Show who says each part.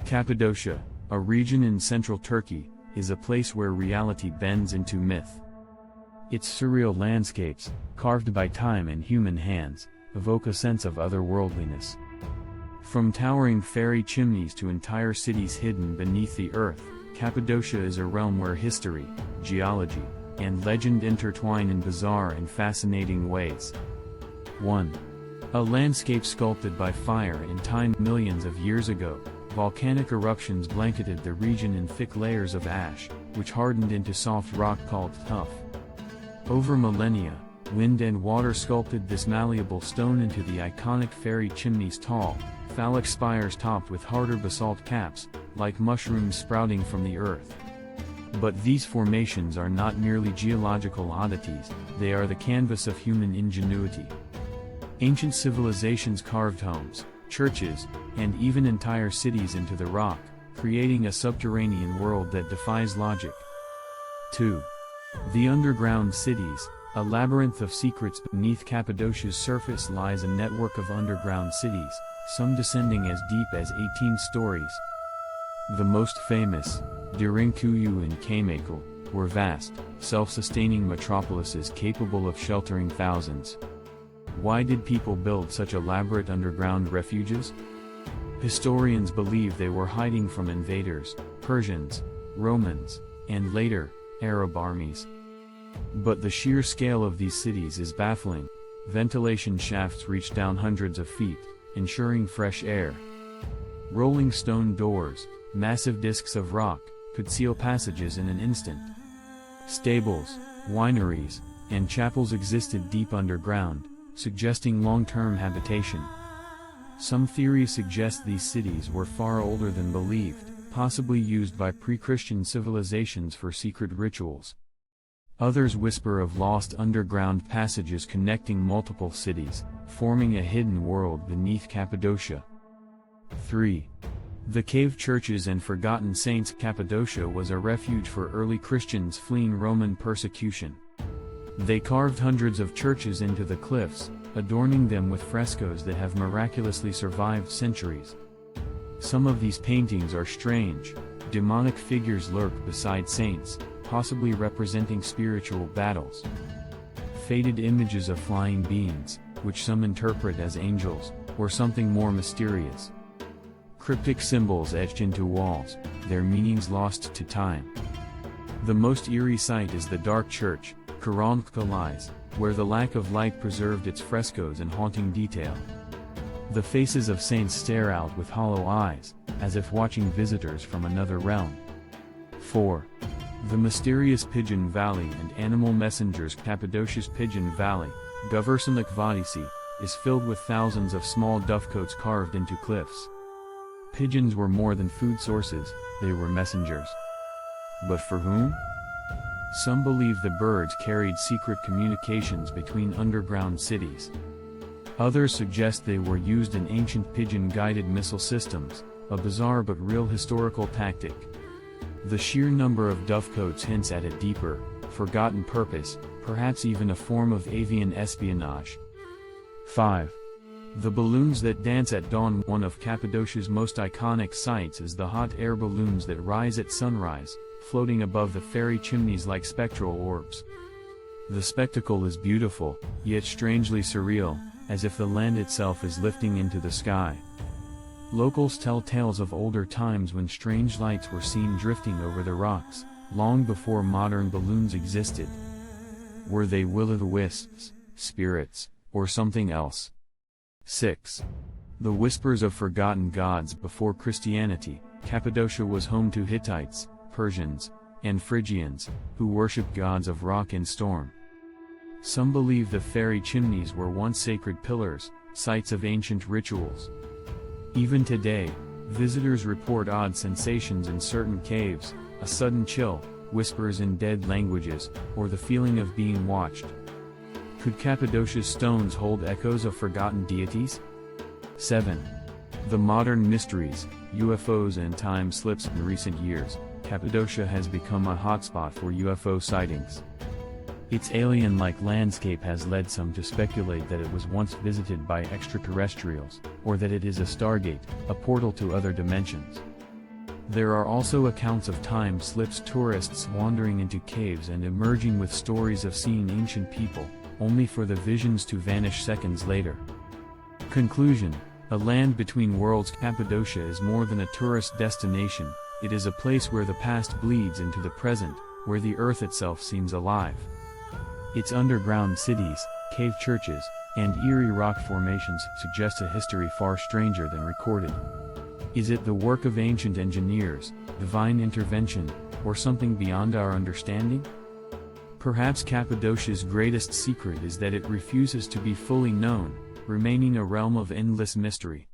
Speaker 1: Cappadocia, a region in central Turkey, is a place where reality bends into myth. Its surreal landscapes, carved by time and human hands, evoke a sense of otherworldliness. From towering fairy chimneys to entire cities hidden beneath the earth, Cappadocia is a realm where history, geology, and legend intertwine in bizarre and fascinating ways. 1. A landscape sculpted by fire and time. Millions of years ago, volcanic eruptions blanketed the region in thick layers of ash, which hardened into soft rock called tuff. Over millennia, wind and water sculpted this malleable stone into the iconic fairy chimneys, tall, phallic spires topped with harder basalt caps, like mushrooms sprouting from the earth. But these formations are not merely geological oddities, they are the canvas of human ingenuity. Ancient civilizations carved homes, churches, and even entire cities into the rock, creating a subterranean world that defies logic. 2. The underground cities, a labyrinth of secrets. Beneath Cappadocia's surface lies a network of underground cities, some descending as deep as 18 stories. The most famous, Derinkuyu and Kaymakul, were vast, self-sustaining metropolises capable of sheltering thousands. Why did people build such elaborate underground refuges? Historians believe they were hiding from invaders, Persians, Romans, and later, Arab armies. But the sheer scale of these cities is baffling. Ventilation shafts reach down hundreds of feet, ensuring fresh air. Rolling stone doors, massive discs of rock, could seal passages in an instant. Stables, wineries, and chapels existed deep underground, suggesting long-term habitation. Some theories suggest these cities were far older than believed, possibly used by pre-Christian civilizations for secret rituals. Others whisper of lost underground passages connecting multiple cities, forming a hidden world beneath Cappadocia. 3. The cave churches and forgotten saints. Cappadocia was a refuge for early Christians fleeing Roman persecution. They carved hundreds of churches into the cliffs, adorning them with frescoes that have miraculously survived centuries. Some of these paintings are strange. Demonic figures lurk beside saints, possibly representing spiritual battles. Faded images of flying beings, which some interpret as angels, or something more mysterious. Cryptic symbols etched into walls, their meanings lost to time. The most eerie sight is the dark church, Pigeon-carved, where the lack of light preserved its frescoes and haunting detail. The faces of saints stare out with hollow eyes, as if watching visitors from another realm. 4. The mysterious Pigeon Valley and animal messengers. Cappadocia's Pigeon Valley, Cappadocia, is filled with thousands of small dovecotes carved into cliffs. Pigeons were more than food sources, they were messengers. But for whom? Some believe the birds carried secret communications between underground cities. Others suggest they were used in ancient pigeon-guided missile systems, a bizarre but real historical tactic. The sheer number of dovecotes hints at a deeper, forgotten purpose, perhaps even a form of avian espionage. 5. The balloons that dance at dawn. One of Cappadocia's most iconic sights is the hot air balloons that rise at sunrise, floating above the fairy chimneys like spectral orbs. The spectacle is beautiful, yet strangely surreal, as if the land itself is lifting into the sky. Locals tell tales of older times when strange lights were seen drifting over the rocks, long before modern balloons existed. Were they will-o'-the-wisps, spirits, or something else? 6. The whispers of forgotten gods. Before Christianity, Cappadocia was home to Hittites, Persians, and Phrygians, who worshipped gods of rock and storm. Some believe the fairy chimneys were once sacred pillars, sites of ancient rituals. Even today, visitors report odd sensations in certain caves, a sudden chill, whispers in dead languages, or the feeling of being watched. Could Cappadocia's stones hold echoes of forgotten deities? 7. The modern mysteries, UFOs and time slips. In recent years, Cappadocia has become a hotspot for UFO sightings. Its alien-like landscape has led some to speculate that it was once visited by extraterrestrials, or that it is a stargate, a portal to other dimensions. There are also accounts of time slips, tourists wandering into caves and emerging with stories of seeing ancient people, only for the visions to vanish seconds later. Conclusion: a land between worlds, Cappadocia is more than a tourist destination, it is a place where the past bleeds into the present, where the earth itself seems alive. Its underground cities, cave churches, and eerie rock formations suggest a history far stranger than recorded. Is it the work of ancient engineers, divine intervention, or something beyond our understanding? Perhaps Cappadocia's greatest secret is that it refuses to be fully known, remaining a realm of endless mystery.